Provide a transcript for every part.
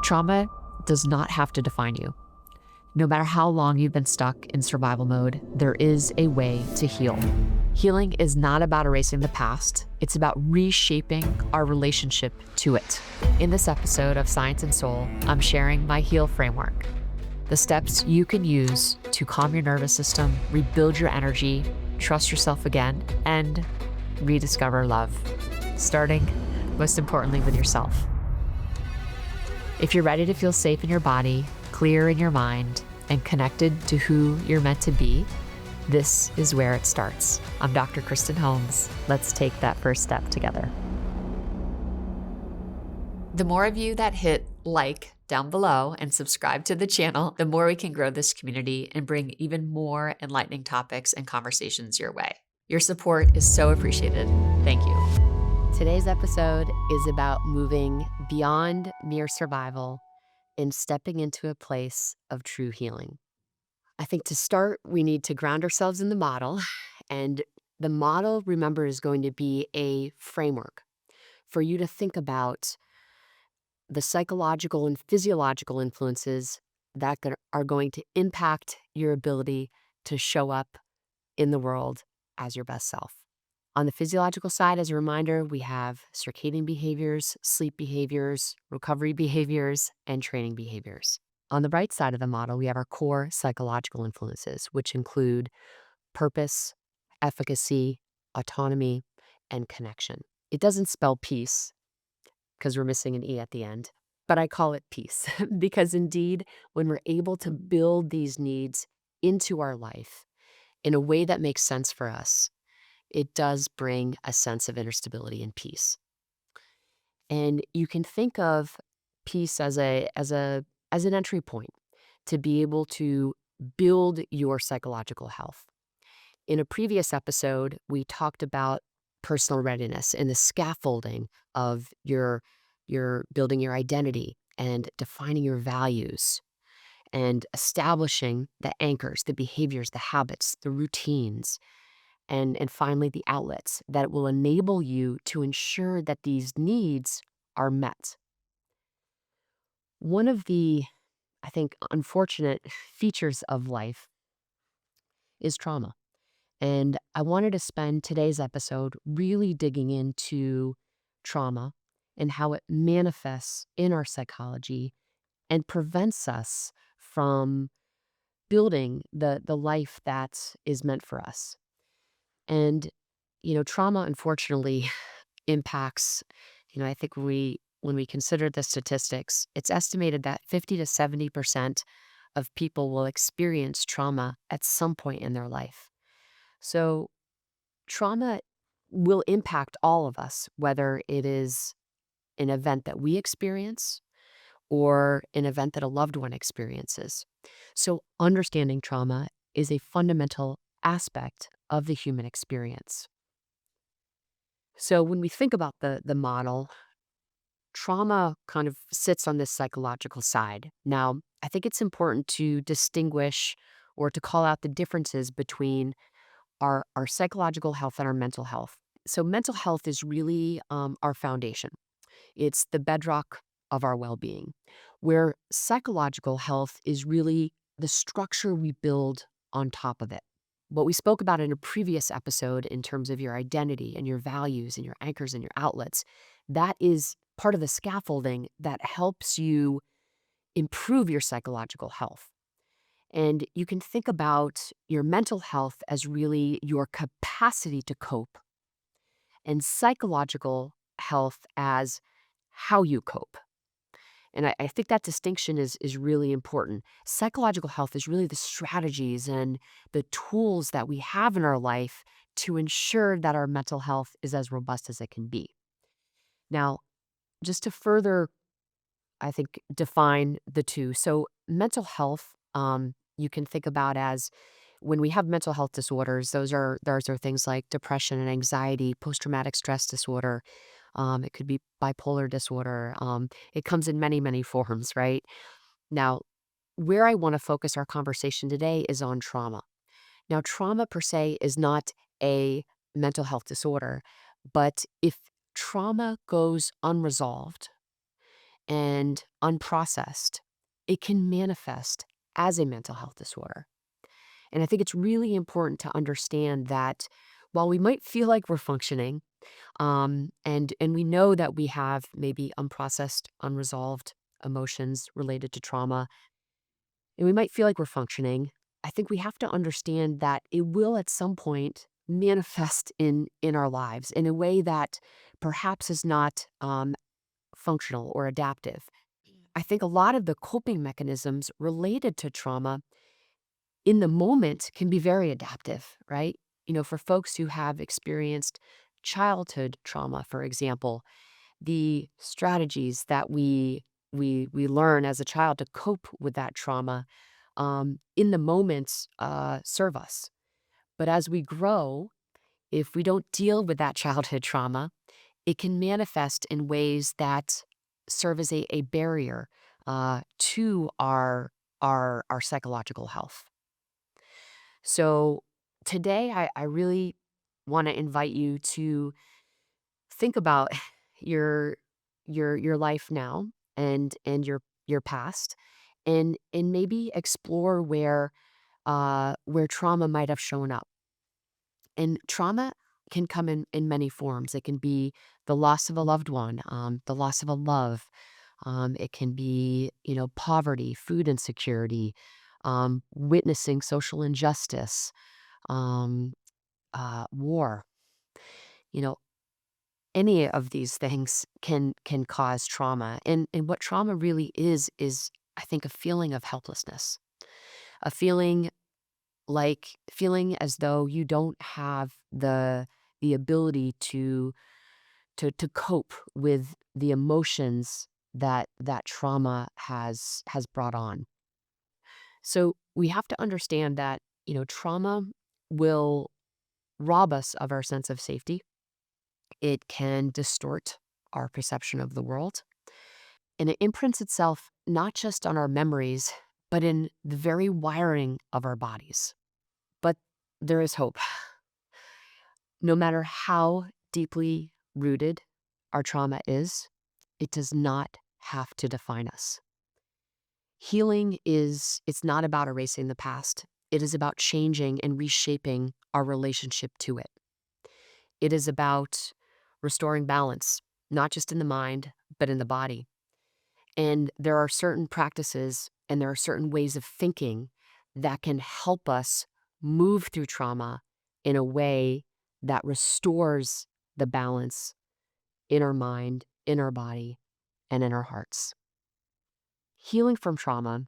Trauma does not have to define you. No matter how long you've been stuck in survival mode, there is a way to heal. Healing is not about erasing the past, it's about reshaping our relationship to it. In this episode of Science and Soul, I'm sharing my HEAL framework, the steps you can use to calm your nervous system, rebuild your energy, trust yourself again, and rediscover love, starting, most importantly, with yourself. If you're ready to feel safe in your body, clear in your mind, and connected to who you're meant to be, this is where it starts. I'm Dr. Kristen Holmes. Let's take that first step together. The more of you that hit like down below and subscribe to the channel, the more we can grow this community and bring even more enlightening topics and conversations your way. Your support is so appreciated. Thank you. Today's episode is about moving beyond mere survival and stepping into a place of true healing. I think to start, we need to ground ourselves in the model. And the model, remember, is going to be a framework for you to think about the psychological and physiological influences that are going to impact your ability to show up in the world as your best self. On the physiological side, as a reminder, we have circadian behaviors, sleep behaviors, recovery behaviors, and training behaviors. On the right side of the model, we have our core psychological influences, which include purpose, efficacy, autonomy, and connection. It doesn't spell peace because we're missing an E at the end, but I call it peace because indeed, when we're able to build these needs into our life in a way that makes sense for us, it does bring a sense of inner stability and peace. And you can think of peace as an entry point to be able to build your psychological health. In a previous episode, we talked about personal readiness and the scaffolding of your building your identity and defining your values and establishing the anchors, the behaviors, the habits, the routines, and finally the outlets that will enable you to ensure that these needs are met. One of the, I think, unfortunate features of life is trauma. And I wanted to spend today's episode really digging into trauma and how it manifests in our psychology and prevents us from building the life that is meant for us. And, trauma, unfortunately, impacts, I think when we consider the statistics, it's estimated that 50 to 70% of people will experience trauma at some point in their life. So trauma will impact all of us, whether it is an event that we experience or an event that a loved one experiences. So understanding trauma is a fundamental aspect of the human experience. So when we think about the model, trauma kind of sits on this psychological side. Now, I think it's important to distinguish or to call out the differences between our psychological health and our mental health. So mental health is really our foundation. It's the bedrock of our well-being, where psychological health is really the structure we build on top of it. What we spoke about in a previous episode in terms of your identity and your values and your anchors and your outlets, that is part of the scaffolding that helps you improve your psychological health. And you can think about your mental health as really your capacity to cope, and psychological health as how you cope. And I think that distinction is really important. Psychological health is really the strategies and the tools that we have in our life to ensure that our mental health is as robust as it can be. Now, just to further, I think, define the two. So mental health, you can think about as when we have mental health disorders, those are things like depression and anxiety, post-traumatic stress disorder. It could be bipolar disorder. It comes in many, many forms, right? Now, where I want to focus our conversation today is on trauma. Now, trauma per se is not a mental health disorder, but if trauma goes unresolved and unprocessed, it can manifest as a mental health disorder. And I think it's really important to understand that while we might feel like we're functioning, and we know that we have maybe unprocessed, unresolved emotions related to trauma, and we might feel like we're functioning, I think we have to understand that it will at some point manifest in our lives in a way that perhaps is not functional or adaptive. I think a lot of the coping mechanisms related to trauma in the moment can be very adaptive, right? For folks who have experienced childhood trauma, for example, the strategies that we learn as a child to cope with that trauma in the moment serve us. But as we grow, if we don't deal with that childhood trauma, it can manifest in ways that serve as a barrier to our psychological health. So today, I really want to invite you to think about your your life now and your past, and maybe explore where trauma might have shown up. And trauma can come in many forms. It can be the loss of a loved one, the loss of a love. It can be, poverty, food insecurity, witnessing social injustice, um, war. You know, any of these things can cause trauma. And what trauma really is I think a feeling of helplessness, a feeling as though you don't have the ability to cope with the emotions that trauma has brought on. So we have to understand that, trauma will rob us of our sense of safety. It can distort our perception of the world, and it imprints itself not just on our memories, but in the very wiring of our bodies. But there is hope. No matter how deeply rooted our trauma is, it does not have to define us. Healing it's not about erasing the past. It is about changing and reshaping our relationship to it. It is about restoring balance, not just in the mind, but in the body. And there are certain practices and there are certain ways of thinking that can help us move through trauma in a way that restores the balance in our mind, in our body, and in our hearts. Healing from trauma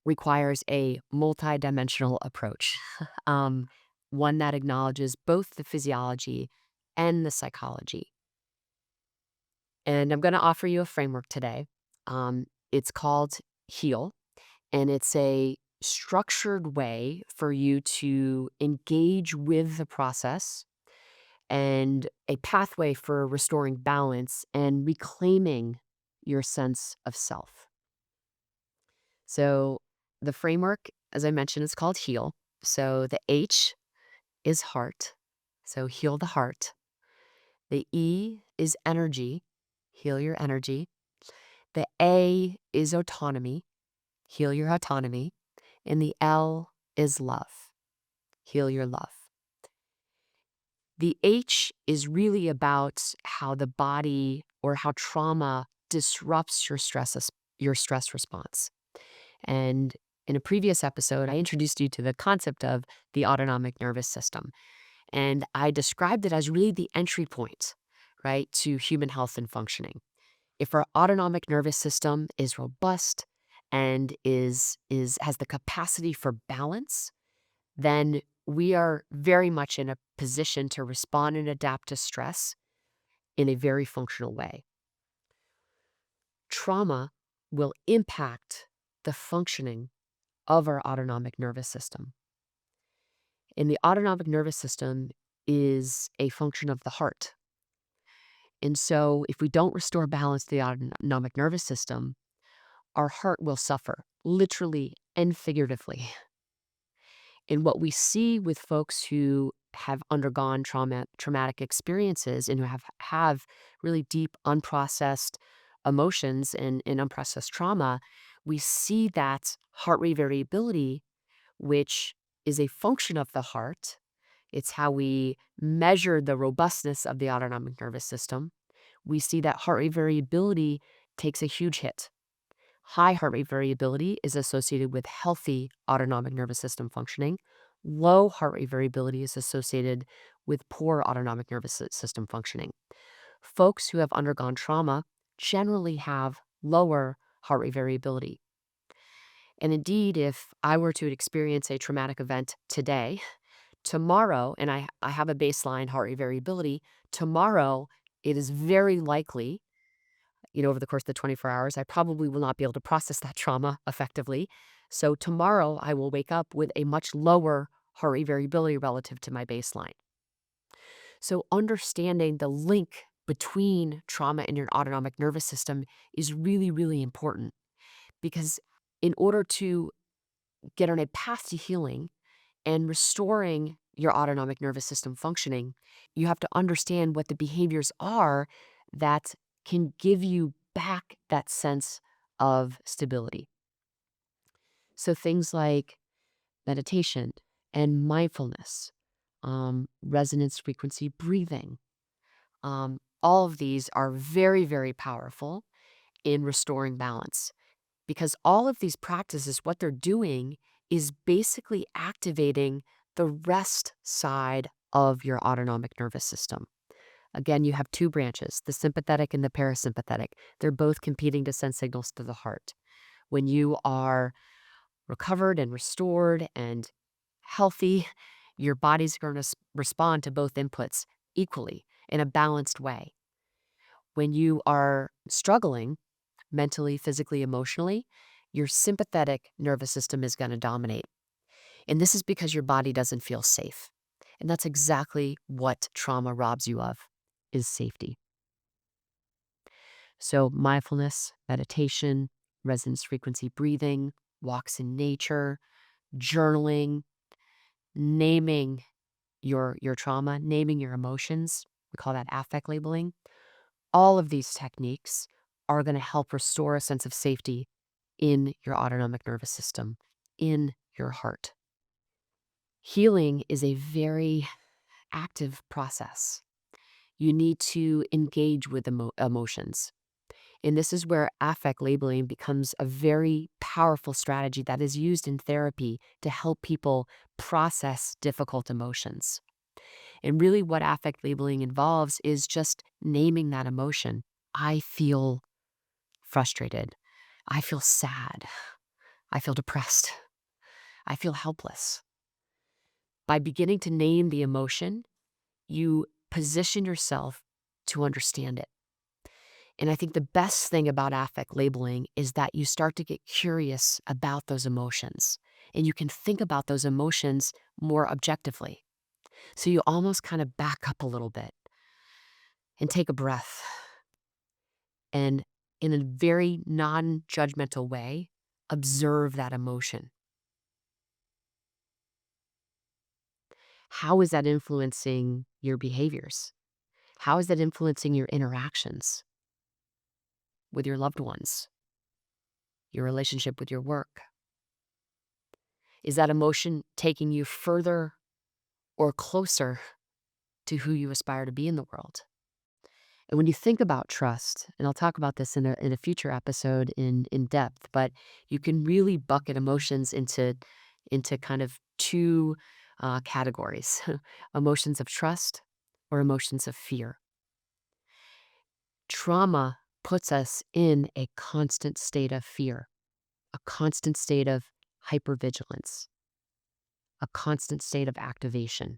requires a multidimensional approach, um, one that acknowledges both the physiology and the psychology. And I'm going to offer you a framework today. It's called Heal, and it's a structured way for you to engage with the process and a pathway for restoring balance and reclaiming your sense of self. So, the framework, as I mentioned, is called Heal. So, the H is heart. So, heal the heart. The E is energy. Heal your energy. The A is autonomy. Heal your autonomy. And the L is love. Heal your love. The H is really about how the body or how trauma disrupts your stress response. And in a previous episode, I introduced you to the concept of the autonomic nervous system. And I described it as really the entry point, right, to human health and functioning. If our autonomic nervous system is robust and is has the capacity for balance, then we are very much in a position to respond and adapt to stress in a very functional way. Trauma will impact the functioning of our autonomic nervous system. And the autonomic nervous system is a function of the heart. And so, if we don't restore balance to the autonomic nervous system, our heart will suffer, literally and figuratively. And what we see with folks who have undergone traumatic experiences and who have really deep, unprocessed, emotions and unprocessed trauma, we see that heart rate variability, which is a function of the heart. It's how we measure the robustness of the autonomic nervous system. We see that heart rate variability takes a huge hit. High heart rate variability is associated with healthy autonomic nervous system functioning. Low heart rate variability is associated with poor autonomic nervous system functioning. Folks who have undergone trauma generally have lower heart rate variability. And indeed, if I were to experience a traumatic event today, tomorrow, and I have a baseline heart rate variability, tomorrow it is very likely, over the course of the 24 hours, I probably will not be able to process that trauma effectively. So tomorrow I will wake up with a much lower heart rate variability relative to my baseline. So understanding the link between trauma and your autonomic nervous system is really, really important, because in order to get on a path to healing and restoring your autonomic nervous system functioning, you have to understand what the behaviors are that can give you back that sense of stability. So things like meditation and mindfulness, resonance frequency breathing, all of these are very, very powerful in restoring balance, because all of these practices, what they're doing is basically activating the rest side of your autonomic nervous system. Again, you have two branches, the sympathetic and the parasympathetic. They're both competing to send signals to the heart. When you are recovered and restored and healthy, your body's going to respond to both inputs equally in a balanced way. When you are struggling mentally, physically, emotionally, your sympathetic nervous system is going to dominate. And this is because your body doesn't feel safe. And that's exactly what trauma robs you of, is safety. So mindfulness, meditation, resonance frequency breathing, walks in nature, journaling, naming your trauma, naming your emotions. We call that affect labeling. All of these techniques are going to help restore a sense of safety in your autonomic nervous system, in your heart. Healing is a very active process. You need to engage with emotions. And this is where affect labeling becomes a very powerful strategy that is used in therapy to help people process difficult emotions. And really, what affect labeling involves is just naming that emotion. I feel frustrated. I feel sad. I feel depressed. I feel helpless. By beginning to name the emotion, you position yourself to understand it. And I think the best thing about affect labeling is that you start to get curious about those emotions, and you can think about those emotions more objectively. So you almost kind of back up a little bit and take a breath, and in a very non-judgmental way, observe that emotion. How is that influencing your behaviors? How is that influencing your interactions with your loved ones, your relationship with your work? Is that emotion taking you further or closer to who you aspire to be in the world? And when you think about trust, and I'll talk about this in a future episode in depth, but you can really bucket emotions into kind of two categories: emotions of trust or emotions of fear. Trauma puts us in a constant state of fear, a constant state of hypervigilance, a constant state of activation.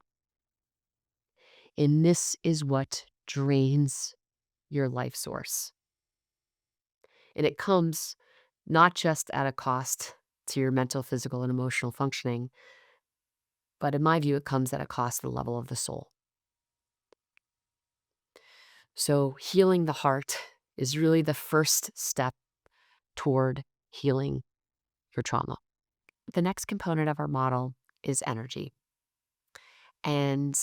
And this is what drains your life source. And it comes not just at a cost to your mental, physical, and emotional functioning, but in my view, it comes at a cost to the level of the soul. So healing the heart is really the first step toward healing your trauma. The next component of our model is energy. And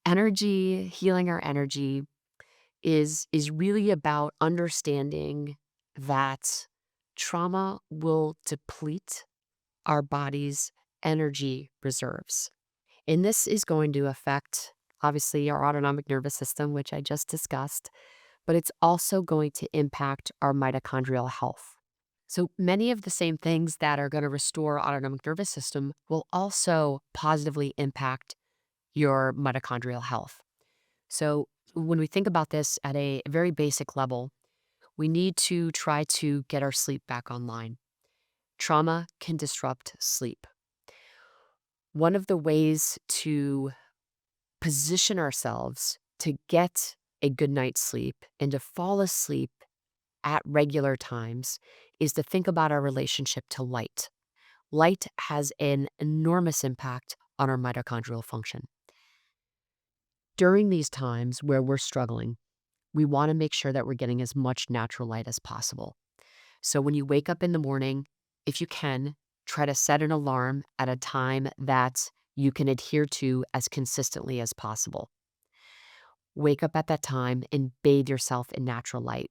energy, healing our energy, is really about understanding that trauma will deplete our body's energy reserves. And this is going to affect, obviously, our autonomic nervous system, which I just discussed, but it's also going to impact our mitochondrial health. So many of the same things that are going to restore autonomic nervous system will also positively impact your mitochondrial health. So when we think about this at a very basic level, we need to try to get our sleep back online. Trauma can disrupt sleep. One of the ways to position ourselves to get a good night's sleep and to fall asleep at regular times is to think about our relationship to light. Light has an enormous impact on our mitochondrial function. During these times where we're struggling, we want to make sure that we're getting as much natural light as possible. So when you wake up in the morning, if you can, try to set an alarm at a time that you can adhere to as consistently as possible. Wake up at that time and bathe yourself in natural light.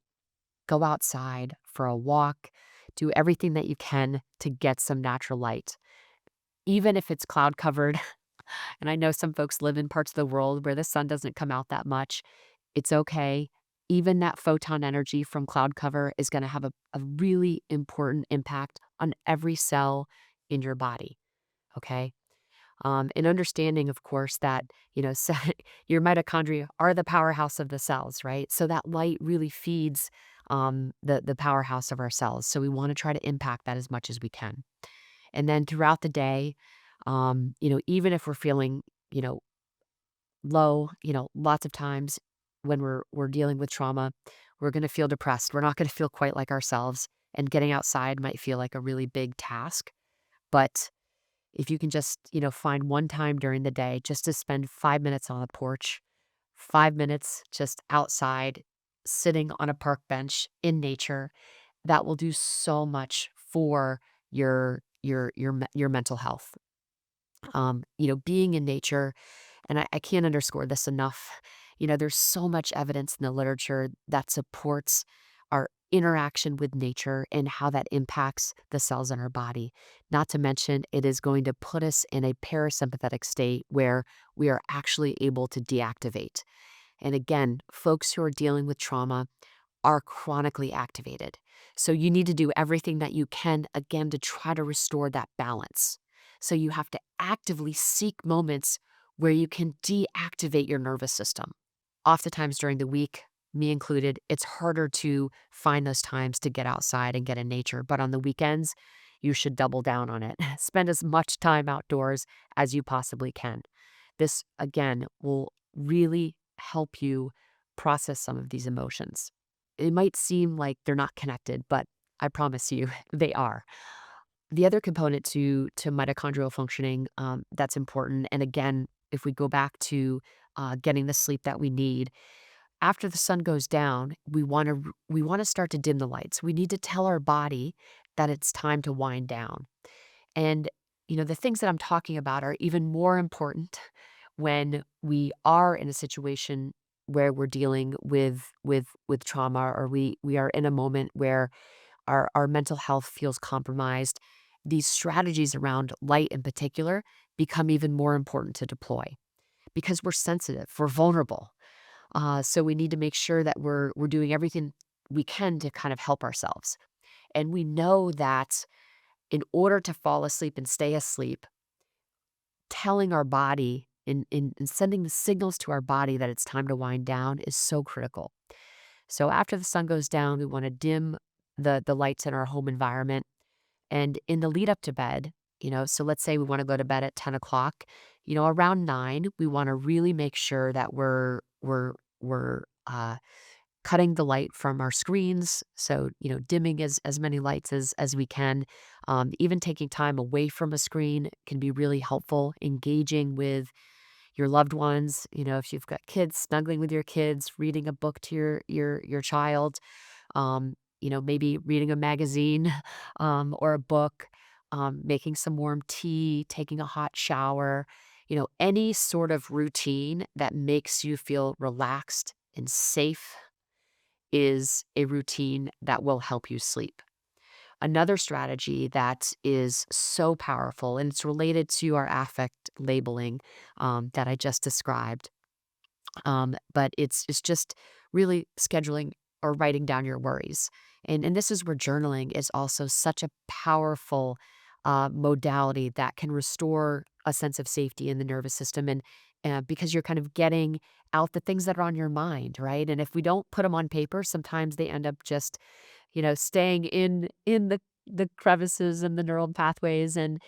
Go outside for a walk. Do everything that you can to get some natural light. Even if it's cloud covered, and I know some folks live in parts of the world where the sun doesn't come out that much, it's okay. Even that photon energy from cloud cover is going to have a really important impact on every cell in your body. Okay. And understanding, of course, that, your mitochondria are the powerhouse of the cells, right? So that light really feeds the powerhouse of our cells. So we want to try to impact that as much as we can. And then throughout the day, even if we're feeling, you know, low, lots of times when we're dealing with trauma, we're going to feel depressed. We're not going to feel quite like ourselves, and getting outside might feel like a really big task. But if you can just, find one time during the day just to spend 5 minutes on the porch, 5 minutes just outside, sitting on a park bench in nature, that will do so much for your mental health. Being in nature, and I can't underscore this enough. There's so much evidence in the literature that supports our interaction with nature and how that impacts the cells in our body. Not to mention, it is going to put us in a parasympathetic state where we are actually able to deactivate. And again, folks who are dealing with trauma are chronically activated. So you need to do everything that you can, again, to try to restore that balance. So you have to actively seek moments where you can deactivate your nervous system. Oftentimes during the week, me included, it's harder to find those times to get outside and get in nature. But on the weekends, you should double down on it. Spend as much time outdoors as you possibly can. This, again, will really help you process some of these emotions. It might seem like they're not connected, but I promise you they are. The other component to mitochondrial functioning that's important, and again, if we go back to getting the sleep that we need, after the sun goes down, we want to start to dim the lights. We need to tell our body that it's time to wind down. And the things that I'm talking about are even more important when we are in a situation where we're dealing with trauma, or we are in a moment where our mental health feels compromised. These strategies around light in particular become even more important to deploy because we're sensitive, we're vulnerable. So we need to make sure that we're doing everything we can to kind of help ourselves. And we know that in order to fall asleep and stay asleep, telling our body and sending the signals to our body that it's time to wind down is so critical. So after the sun goes down, we want to dim the lights in our home environment. And in the lead up to bed, so let's say we want to go to bed at 10 o'clock, around 9, we want to really make sure that we're cutting the light from our screens. So, dimming as many lights as we can. Even taking time away from a screen can be really helpful. Engaging with your loved ones, if you've got kids, snuggling with your kids, reading a book to your child, maybe reading a magazine or a book, making some warm tea, taking a hot shower, any sort of routine that makes you feel relaxed and safe is a routine that will help you sleep. Another strategy that is so powerful, and it's related to our affect labeling that I just described, but it's just really scheduling or writing down your worries. And this is where journaling is also such a powerful modality that can restore a sense of safety in the nervous system. And because you're kind of getting out the things that are on your mind, right? And if we don't put them on paper, sometimes they end up just, staying in the crevices and the neural pathways, and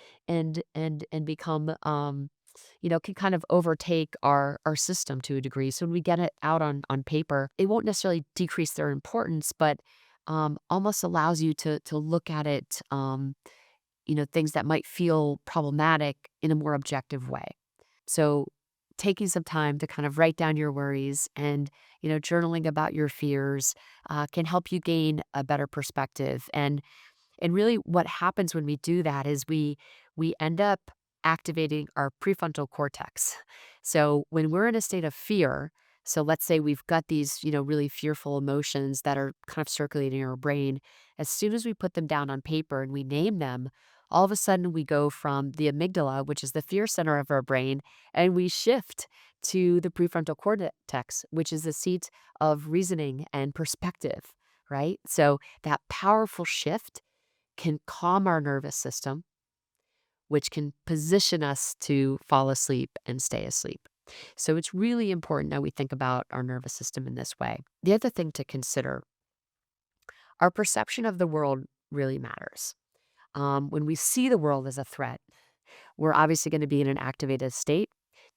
become can kind of overtake our system to a degree. So when we get it out on paper, it won't necessarily decrease their importance, but almost allows you to look at it, things that might feel problematic in a more objective way. So taking some time to kind of write down your worries and journaling about your fears can help you gain a better perspective. And really what happens when we do that is we end up activating our prefrontal cortex. So when we're in a state of fear, so let's say we've got these, really fearful emotions that are kind of circulating in our brain, as soon as we put them down on paper and we name them, all of a sudden we go from the amygdala, which is the fear center of our brain, and we shift to the prefrontal cortex, which is the seat of reasoning and perspective, right? So that powerful shift can calm our nervous system, which can position us to fall asleep and stay asleep. So it's really important that we think about our nervous system in this way. The other thing to consider, our perception of the world really matters. When we see the world as a threat, we're obviously going to be in an activated state.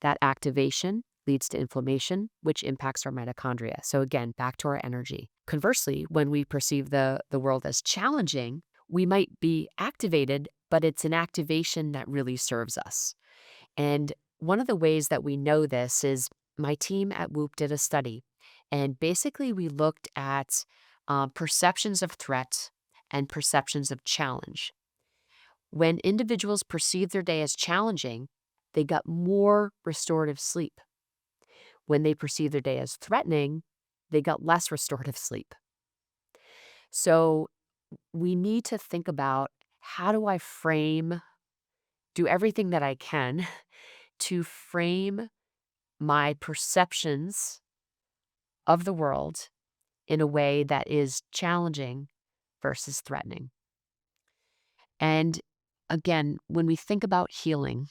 That activation leads to inflammation, which impacts our mitochondria. So again, back to our energy. Conversely, when we perceive the world as challenging, we might be activated, but it's an activation that really serves us. And one of the ways that we know this is my team at Whoop did a study. And basically, we looked at perceptions of threat and perceptions of challenge. When individuals perceived their day as challenging, they got more restorative sleep. When they perceived their day as threatening, they got less restorative sleep. So we need to think about, how do I do everything that I can to frame my perceptions of the world in a way that is challenging versus threatening. And again, when we think about healing,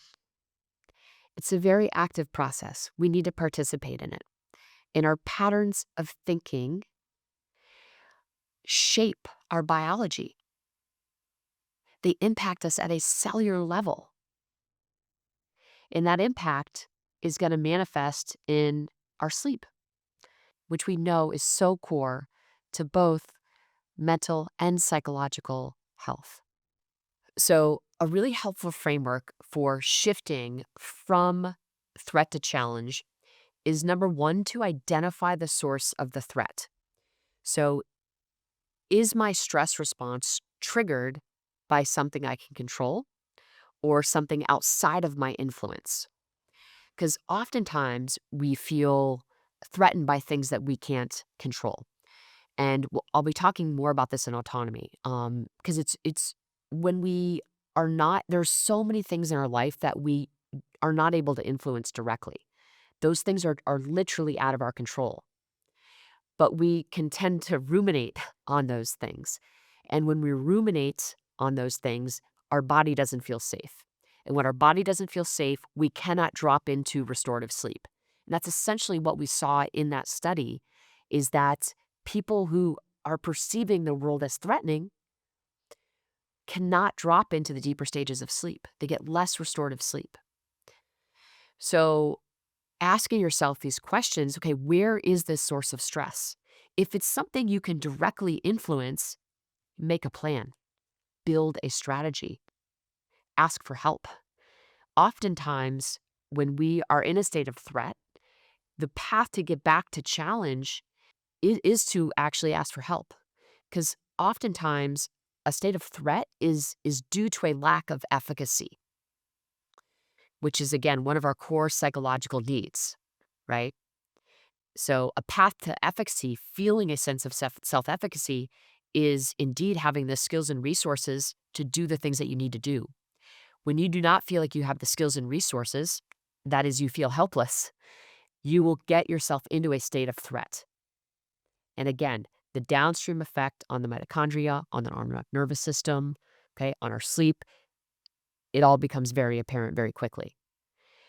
it's a very active process. We need to participate in it. And our patterns of thinking shape our biology. They impact us at a cellular level. And that impact is going to manifest in our sleep, which we know is so core to both mental and psychological health. So, a really helpful framework for shifting from threat to challenge is, number one, to identify the source of the threat. So, is my stress response triggered by something I can control or something outside of my influence? Because oftentimes we feel threatened by things that we can't control. And I'll be talking more about this in autonomy, because it's when we are not, there's so many things in our life that we are not able to influence directly. Those things are literally out of our control. But we can tend to ruminate on those things. And when we ruminate on those things, our body doesn't feel safe. And when our body doesn't feel safe, we cannot drop into restorative sleep. And that's essentially what we saw in that study, is that people who are perceiving the world as threatening cannot drop into the deeper stages of sleep. They get less restorative sleep. So asking yourself these questions, okay, where is this source of stress? If it's something you can directly influence, make a plan, build a strategy, ask for help. Oftentimes, when we are in a state of threat, the path to get back to challenge is to actually ask for help. Because oftentimes, a state of threat is due to a lack of efficacy, which is, again, one of our core psychological needs, right? So, a path to efficacy, feeling a sense of self efficacy, is indeed having the skills and resources to do the things that you need to do. When you do not feel like you have the skills and resources, that is, you feel helpless, you will get yourself into a state of threat. And again, the downstream effect on the mitochondria, on the autonomic nervous system, okay, on our sleep, it all becomes very apparent very quickly.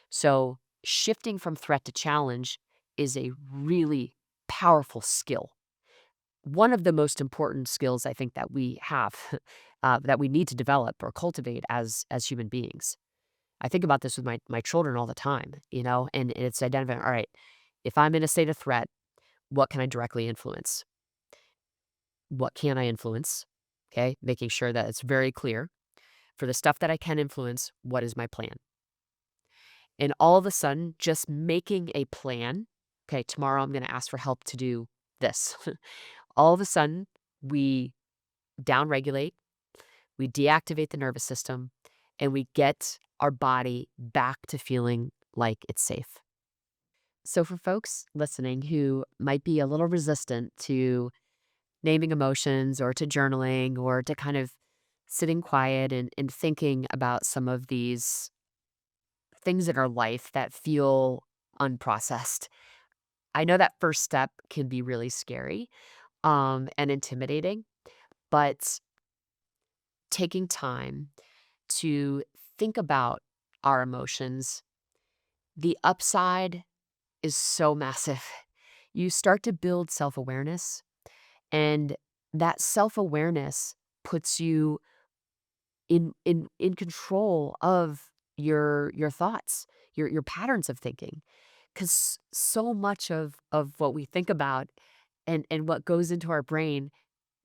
So, shifting from threat to challenge is a really powerful skill. One of the most important skills I think that we have, that we need to develop or cultivate as human beings. I think about this with my children all the time, and it's identifying, all right, if I'm in a state of threat, what can I directly influence? What can I influence? Okay, making sure that it's very clear. For the stuff that I can influence, what is my plan? And all of a sudden, just making a plan, okay, tomorrow I'm going to ask for help to do this. All of a sudden, we downregulate, we deactivate the nervous system, and we get our body back to feeling like it's safe. So, for folks listening who might be a little resistant to naming emotions or to journaling or to kind of sitting quiet and thinking about some of these things in our life that feel unprocessed, I know that first step can be really scary and intimidating, but taking time to think about our emotions, the upside is so massive. You start to build self awareness, and that self awareness puts you in control of your thoughts, your patterns of thinking. Because so much of what we think about and what goes into our brain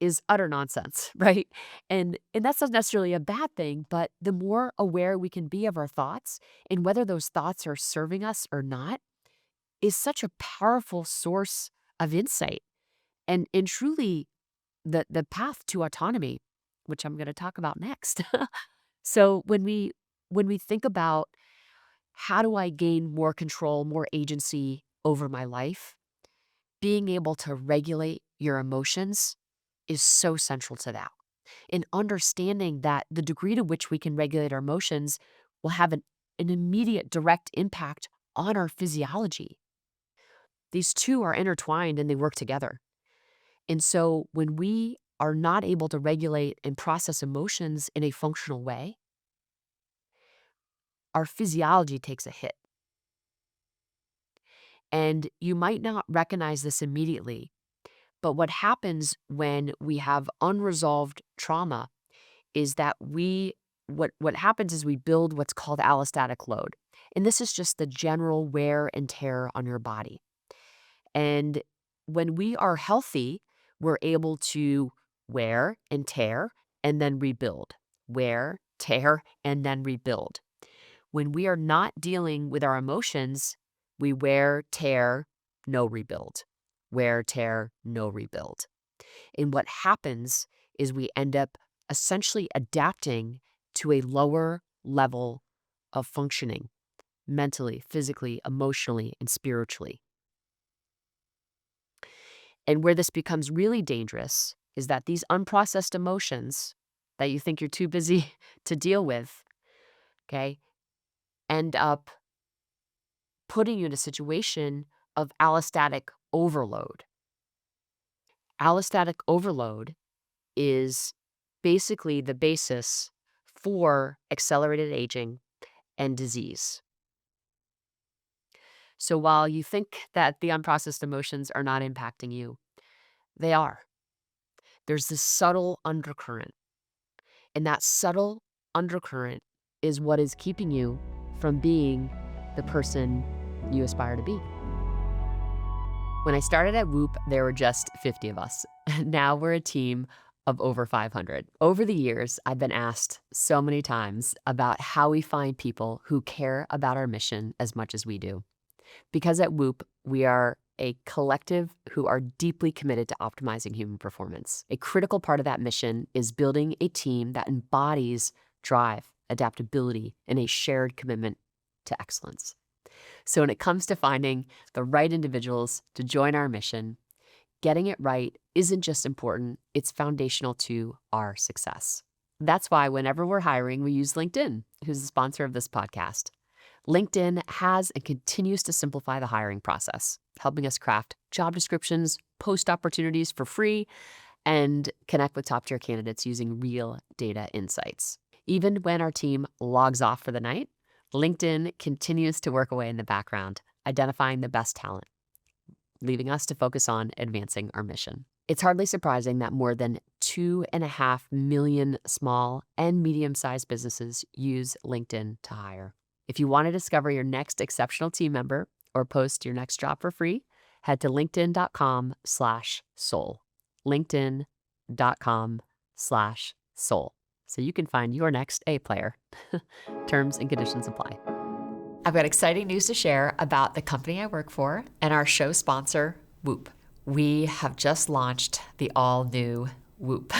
is utter nonsense, right? And that's not necessarily a bad thing, but the more aware we can be of our thoughts and whether those thoughts are serving us or not is such a powerful source of insight and truly the path to autonomy, which I'm going to talk about next. So when we think about how do I gain more control, more agency over my life, being able to regulate your emotions is so central to that. And understanding that the degree to which we can regulate our emotions will have an immediate direct impact on our physiology. These two are intertwined and they work together. And so when we are not able to regulate and process emotions in a functional way, our physiology takes a hit. And you might not recognize this immediately, but what happens when we have unresolved trauma is that what happens is we build what's called allostatic load. And this is just the general wear and tear on your body. And when we are healthy, we're able to wear and tear and then rebuild. Wear, tear, and then rebuild. When we are not dealing with our emotions, we wear, tear, no rebuild. Wear, tear, no rebuild. And what happens is we end up essentially adapting to a lower level of functioning mentally, physically, emotionally, and spiritually. And where this becomes really dangerous is that these unprocessed emotions that you think you're too busy to deal with, okay, end up putting you in a situation of allostatic overload. Allostatic overload is basically the basis for accelerated aging and disease. So while you think that the unprocessed emotions are not impacting you, they are. There's this subtle undercurrent, and that subtle undercurrent is what is keeping you from being the person you aspire to be. When I started at Whoop, there were just 50 of us. Now we're a team of over 500. Over the years, I've been asked so many times about how we find people who care about our mission as much as we do. Because at Whoop, we are a collective who are deeply committed to optimizing human performance. A critical part of that mission is building a team that embodies drive, adaptability, and a shared commitment to excellence. So when it comes to finding the right individuals to join our mission, getting it right isn't just important, it's foundational to our success. That's why whenever we're hiring, we use LinkedIn, who's the sponsor of this podcast. LinkedIn has and continues to simplify the hiring process, helping us craft job descriptions, post opportunities for free, and connect with top tier candidates using real data insights. Even when our team logs off for the night, LinkedIn continues to work away in the background, identifying the best talent, leaving us to focus on advancing our mission. It's hardly surprising that more than 2.5 million small and medium-sized businesses use LinkedIn to hire. If you want to discover your next exceptional team member or post your next job for free, head to linkedin.com/soul. linkedin.com/soul. So you can find your next A player. Terms and conditions apply. I've got exciting news to share about the company I work for and our show sponsor, Whoop. We have just launched the all-new Whoop.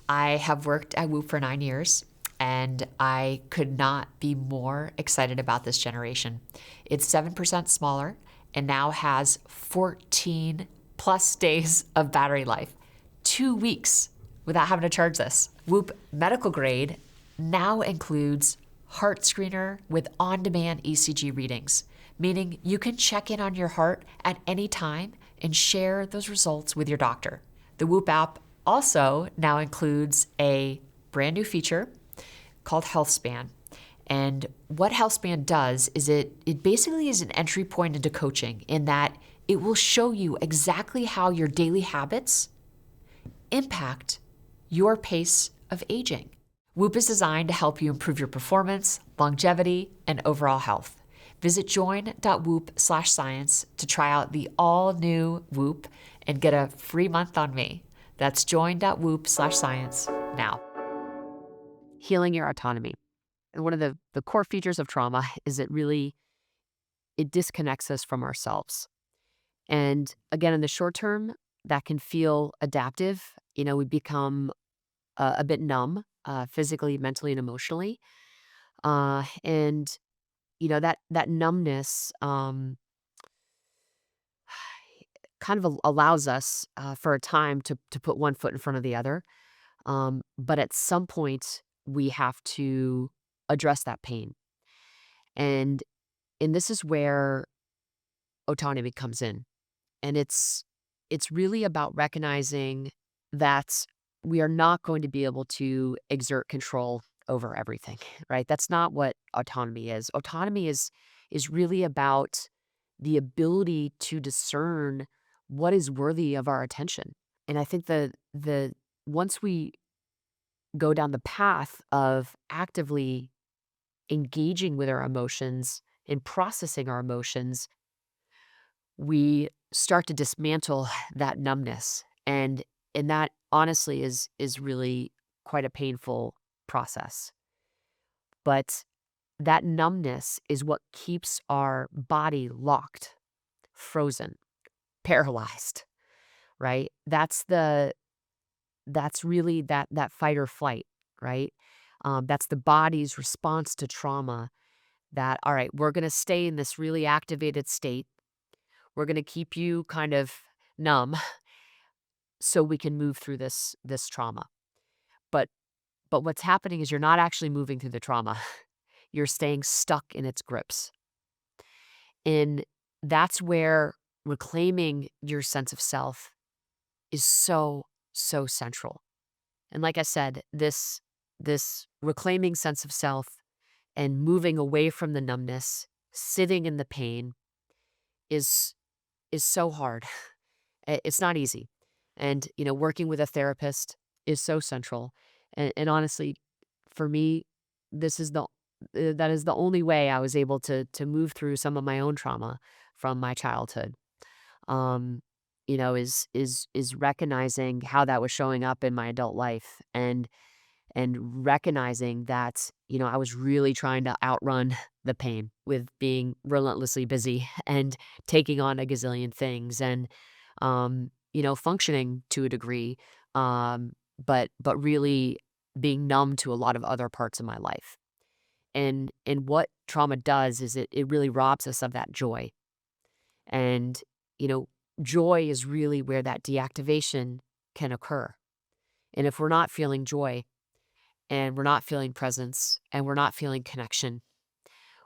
I have worked at Whoop for 9 years, and I could not be more excited about this generation. It's 7% smaller and now has 14 plus days of battery life. 2 weeks without having to charge this. Whoop medical grade now includes heart screener with on-demand ECG readings, meaning you can check in on your heart at any time and share those results with your doctor. The Whoop app also now includes a brand new feature called HealthSpan. And what HealthSpan does is it basically is an entry point into coaching in that it will show you exactly how your daily habits impact your pace of aging. Whoop is designed to help you improve your performance, longevity, and overall health. Visit join.whoop/science to try out the all-new Whoop and get a free month on me. That's join.whoop/science now. Healing your autonomy. And one of the core features of trauma is it disconnects us from ourselves. And again, in the short term, that can feel adaptive. We become a bit numb, physically, mentally, and emotionally. And that numbness kind of allows us for a time to put one foot in front of the other. But at some point, we have to address that pain. And this is where autonomy comes in. And it's really about recognizing that we are not going to be able to exert control over everything, right? That's not what autonomy is. Autonomy is really about the ability to discern what is worthy of our attention. And I think the once we go down the path of actively engaging with our emotions and processing our emotions, we start to dismantle that numbness. And that honestly is really quite a painful process. But that numbness is what keeps our body locked, frozen, paralyzed, right? That's really that fight or flight, right? That's the body's response to trauma. That, all right, we're going to stay in this really activated state. We're going to keep you kind of numb so we can move through this trauma. But what's happening is you're not actually moving through the trauma. You're staying stuck in its grips. And that's where reclaiming your sense of self is so central. And like I said, this reclaiming sense of self and moving away from the numbness, sitting in the pain is so hard. It's not easy. And working with a therapist is so central. And honestly, for me, this is that is the only way I was able to move through some of my own trauma from my childhood. Um, is recognizing how that was showing up in my adult life, and recognizing that I was really trying to outrun the pain with being relentlessly busy and taking on a gazillion things, and functioning to a degree, but really being numb to a lot of other parts of my life. And what trauma does is it really robs us of that joy. And, you know, joy is really where that deactivation can occur. And if we're not feeling joy and we're not feeling presence and we're not feeling connection,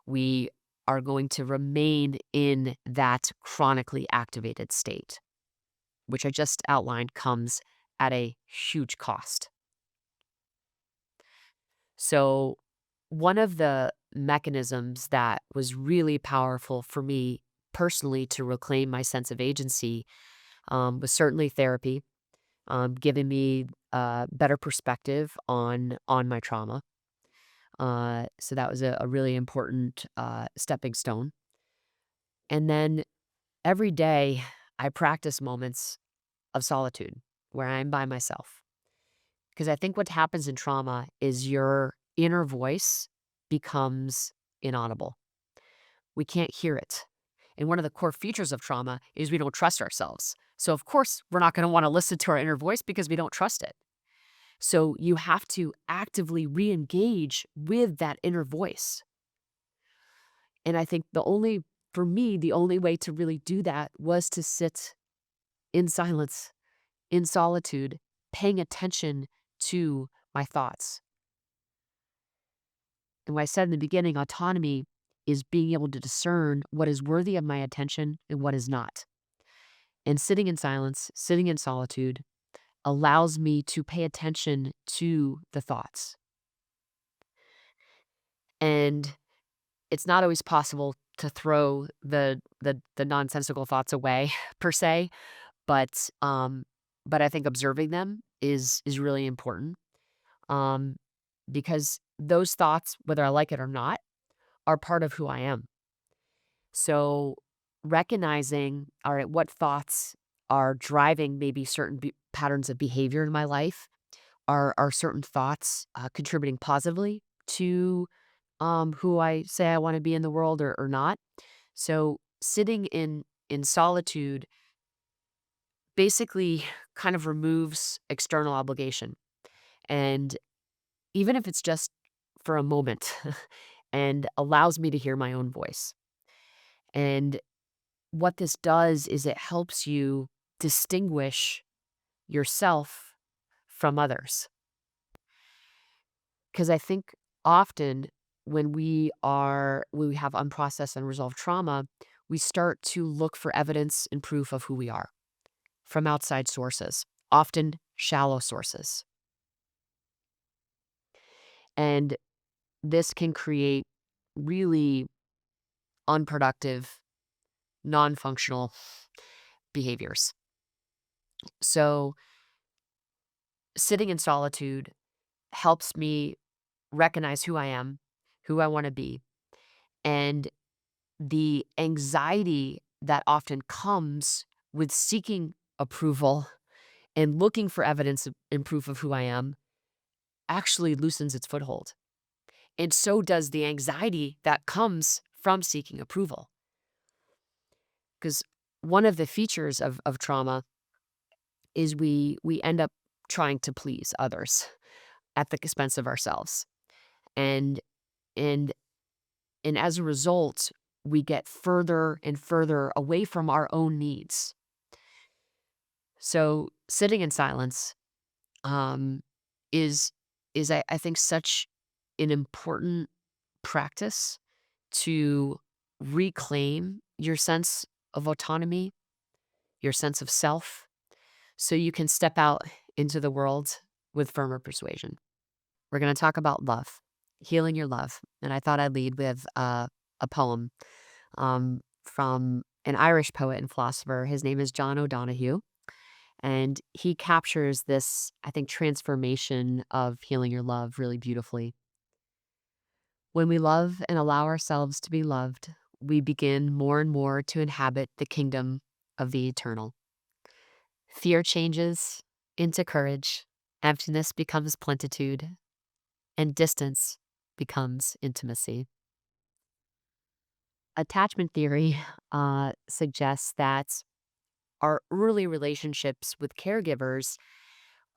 we are going to remain in that chronically activated state, which I just outlined comes at a huge cost. So, one of the mechanisms that was really powerful for me personally to reclaim my sense of agency was certainly therapy, giving me a better perspective on my trauma. So that was a really important stepping stone. And then every day, I practice moments of solitude where I'm by myself. Because I think what happens in trauma is your inner voice becomes inaudible. We can't hear it. And one of the core features of trauma is we don't trust ourselves. So, of course, we're not going to want to listen to our inner voice because we don't trust it. So, you have to actively re engage with that inner voice. And I think for me, the only way to really do that was to sit in silence, in solitude, paying attention to my thoughts. And what I said in the beginning, autonomy is being able to discern what is worthy of my attention and what is not. And sitting in silence, sitting in solitude allows me to pay attention to the thoughts. And it's not always possible to throw the nonsensical thoughts away per se, but I think observing them is really important. Um because those thoughts, whether I like it or not, are part of who I am. So recognizing, all right, what thoughts are driving maybe certain patterns of behavior in my life? Are certain thoughts contributing positively to who I say I want to be in the world or not? So sitting in solitude basically kind of removes external obligation, and even if it's just for a moment, and allows me to hear my own voice. And what this does is it helps you distinguish yourself from others. Because I think often when we have unprocessed, unresolved trauma, we start to look for evidence and proof of who we are from outside sources, often shallow sources. And this can create really unproductive, non functional behaviors. So, sitting in solitude helps me recognize who I am, who I want to be, and the anxiety that often comes with seeking approval and looking for evidence and proof of who I am actually loosens its foothold. And so does the anxiety that comes from seeking approval. Because one of the features of trauma is we end up trying to please others at the expense of ourselves. And and and as a result, we get further and further away from our own needs. So sitting in silence um, is I think such an important practice to reclaim your sense of autonomy, your sense of self, so you can step out into the world with firmer persuasion. We're going to talk about love, healing your love. And I thought I'd lead with a poem from an Irish poet and philosopher. His name is John O'Donohue. And he captures this, I think, transformation of healing your love really beautifully. When we love and allow ourselves to be loved, we begin more and more to inhabit the kingdom of the eternal. Fear changes into courage, emptiness becomes plenitude, and distance becomes intimacy. Attachment theory suggests that our early relationships with caregivers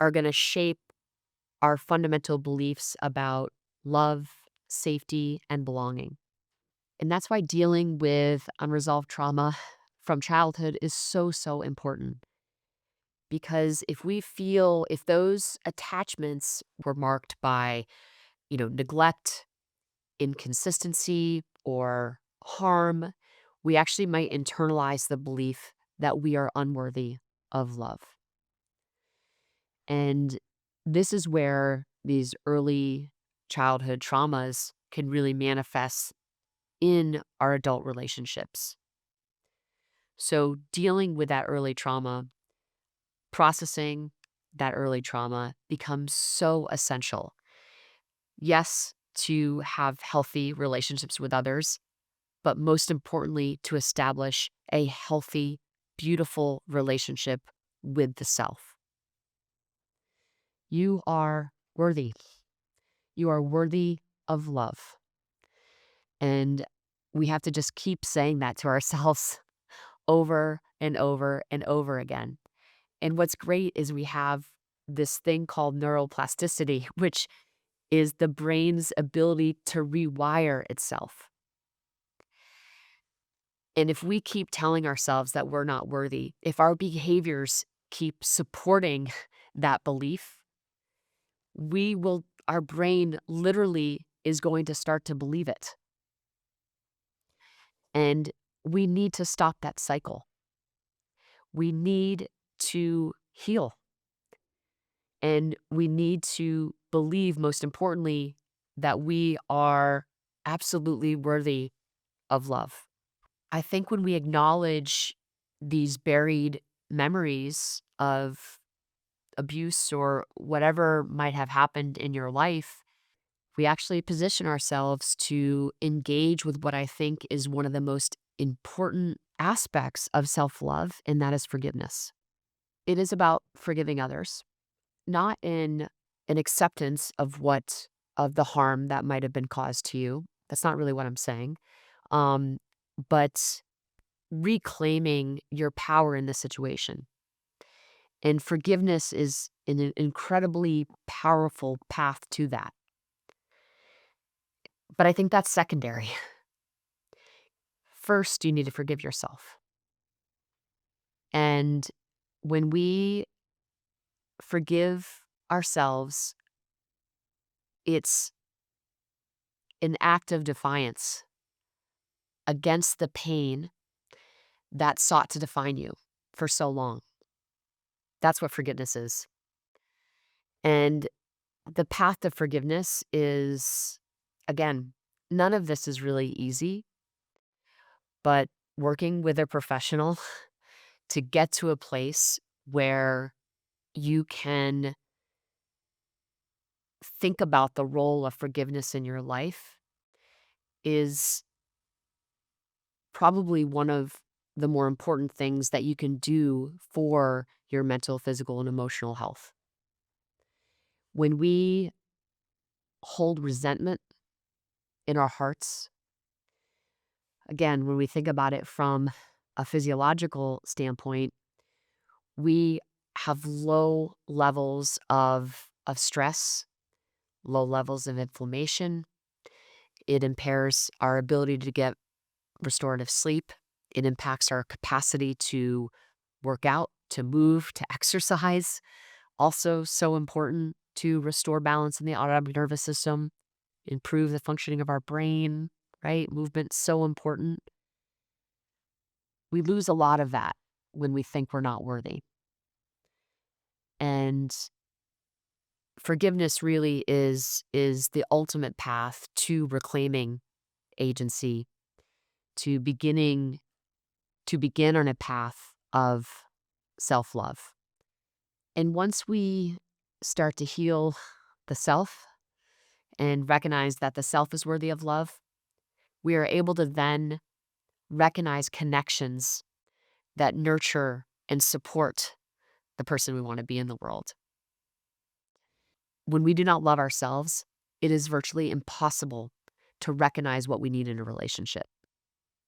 are going to shape our fundamental beliefs about love safety, and belonging. And that's why dealing with unresolved trauma from childhood is so, so important. Because if those attachments were marked by, neglect, inconsistency, or harm, we actually might internalize the belief that we are unworthy of love. And this is where these early childhood traumas can really manifest in our adult relationships. So, dealing with that early trauma, processing that early trauma becomes so essential. Yes, to have healthy relationships with others, but most importantly, to establish a healthy, beautiful relationship with the self. You are worthy. You are worthy of love. And we have to just keep saying that to ourselves over and over and over again. And what's great is we have this thing called neuroplasticity, which is the brain's ability to rewire itself. And if we keep telling ourselves that we're not worthy, if our behaviors keep supporting that belief, our brain literally is going to start to believe it. And we need to stop that cycle. We need to heal. And we need to believe, most importantly, that we are absolutely worthy of love. I think when we acknowledge these buried memories of abuse or whatever might have happened in your life, we actually position ourselves to engage with what I think is one of the most important aspects of self love, and that is forgiveness. It is about forgiving others, not in an acceptance of the harm that might have been caused to you. That's not really what I'm saying. Um, but reclaiming your power in the situation. And forgiveness is an incredibly powerful path to that. But I think that's secondary. First, you need to forgive yourself. And when we forgive ourselves, it's an act of defiance against the pain that sought to define you for so long. That's what forgiveness is. And the path to forgiveness is, again, none of this is really easy, but working with a professional to get to a place where you can think about the role of forgiveness in your life is probably one of the more important things that you can do for your mental, physical, and emotional health. When we hold resentment in our hearts, again, when we think about it from a physiological standpoint, we have low levels of stress, low levels of inflammation. It impairs our ability to get restorative sleep. It impacts our capacity to work out, to move, to exercise. Also, so important to restore balance in the autonomic nervous system, improve the functioning of our brain, right? Movement's so important. We lose a lot of that when we think we're not worthy. And forgiveness really is the ultimate path to reclaiming agency, to begin on a path of self-love. And once we start to heal the self and recognize that the self is worthy of love, we are able to then recognize connections that nurture and support the person we want to be in the world. When we do not love ourselves, it is virtually impossible to recognize what we need in a relationship.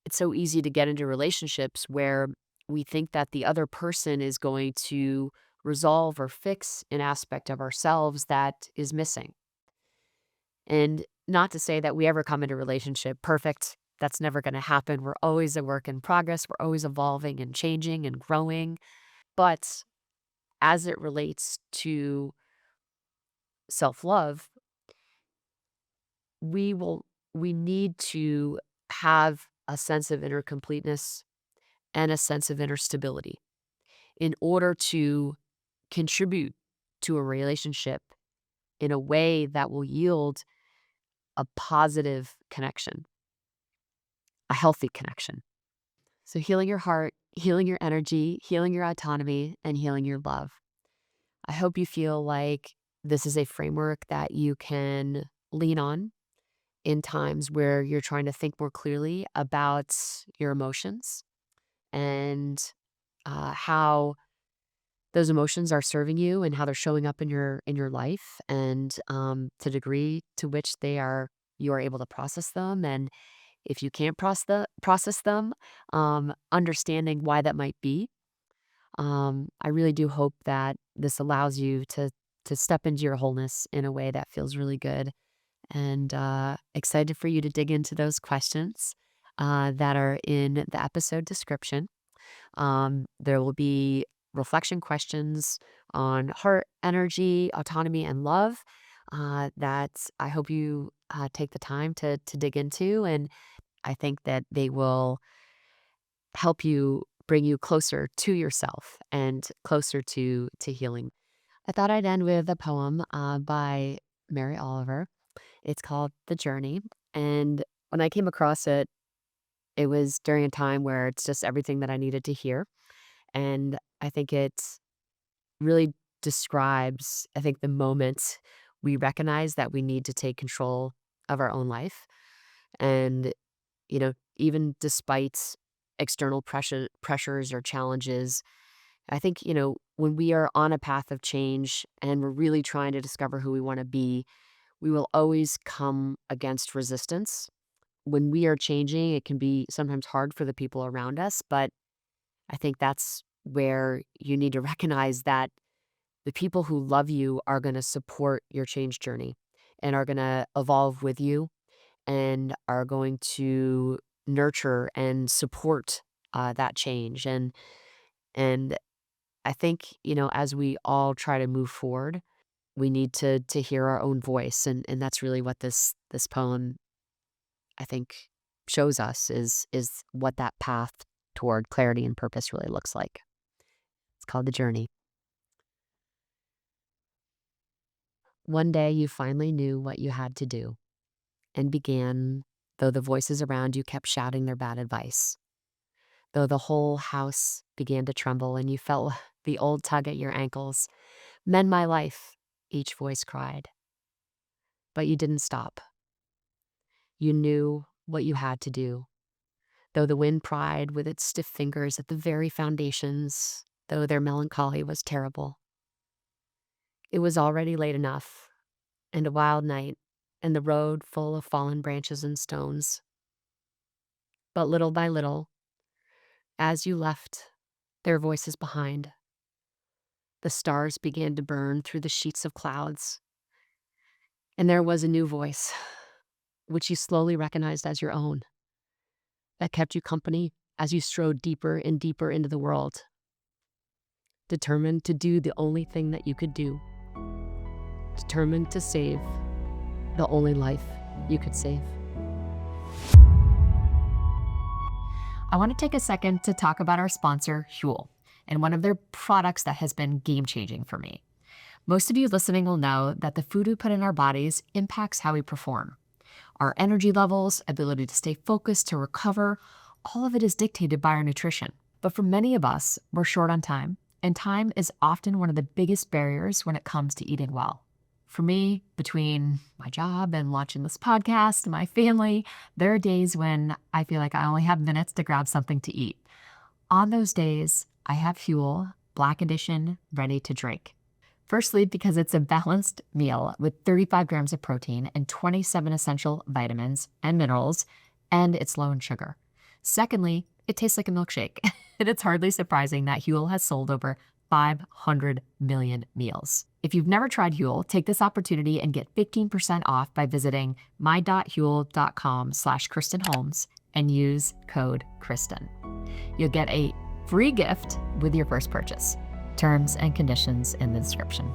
It's so easy to get into relationships where we think that the other person is going to resolve or fix an aspect of ourselves that is missing. And not to say that we ever come into a relationship perfect. That's never going to happen. We're always a work in progress. We're always evolving and changing and growing. But as it relates to self-love, we will we need to have a sense of inner completeness and a sense of inner stability in order to contribute to a relationship in a way that will yield a positive connection, a healthy connection. So healing your heart, healing your energy, healing your autonomy, and healing your love. I hope you feel like this is a framework that you can lean on in times where you're trying to think more clearly about your emotions and how those emotions are serving you and how they're showing up in your life, and to the degree to which you are able to process them. And if you can't process them, understanding why that might be. I really do hope that this allows you to step into your wholeness in a way that feels really good, and excited for you to dig into those questions that are in the episode description. There will be reflection questions on heart, energy, autonomy, and love that I hope you take the time to dig into. And I think that they will help you bring you closer to yourself and closer to healing. I thought I'd end with a poem by Mary Oliver. It's called The Journey. And when I came across it, it was during a time where it's just everything that I needed to hear. And I think it really describes, I think, the moment we recognize that we need to take control of our own life. And, even despite external pressures or challenges, I think, when we are on a path of change and we're really trying to discover who we want to be, we will always come against resistance. When we are changing, it can be sometimes hard for the people around us, but I think that's where you need to recognize that the people who love you are going to support your change journey and are going to evolve with you and are going to nurture and support that change. And I think, as we all try to move forward, we need to hear our own voice, and that's really what this poem, I think, shows us is what that path toward clarity and purpose really looks like. It's called The Journey. One day you finally knew what you had to do and began, though the voices around you kept shouting their bad advice, though the whole house began to tremble and you felt the old tug at your ankles. Mend my life, each voice cried. But you didn't stop. You knew what you had to do, though the wind pried with its stiff fingers at the very foundations, though their melancholy was terrible. It was already late enough, and a wild night, and the road full of fallen branches and stones. But little by little, as you left their voices behind, the stars began to burn through the sheets of clouds, and there was a new voice, which you slowly recognized as your own, that kept you company as you strode deeper and deeper into the world, determined to do the only thing that you could do, determined to save the only life you could save. I want to take a second to talk about our sponsor, Huel, and one of their products that has been game-changing for me. Most of you listening will know that the food we put in our bodies impacts how we perform. Our energy levels, ability to stay focused, to recover, all of it is dictated by our nutrition. But for many of us, we're short on time, and time is often one of the biggest barriers when it comes to eating well. For me, between my job and launching this podcast and my family, there are days when I feel like I only have minutes to grab something to eat. On those days, I have Huel Black Edition ready to drink. Firstly, because it's a balanced meal with 35 grams of protein and 27 essential vitamins and minerals, and it's low in sugar. Secondly, it tastes like a milkshake, and it's hardly surprising that Huel has sold over 500 million meals. If you've never tried Huel, take this opportunity and get 15% off by visiting my.huel.com/Kristen Holmes and use code Kristen. You'll get a free gift with your first purchase. Terms and conditions in the description.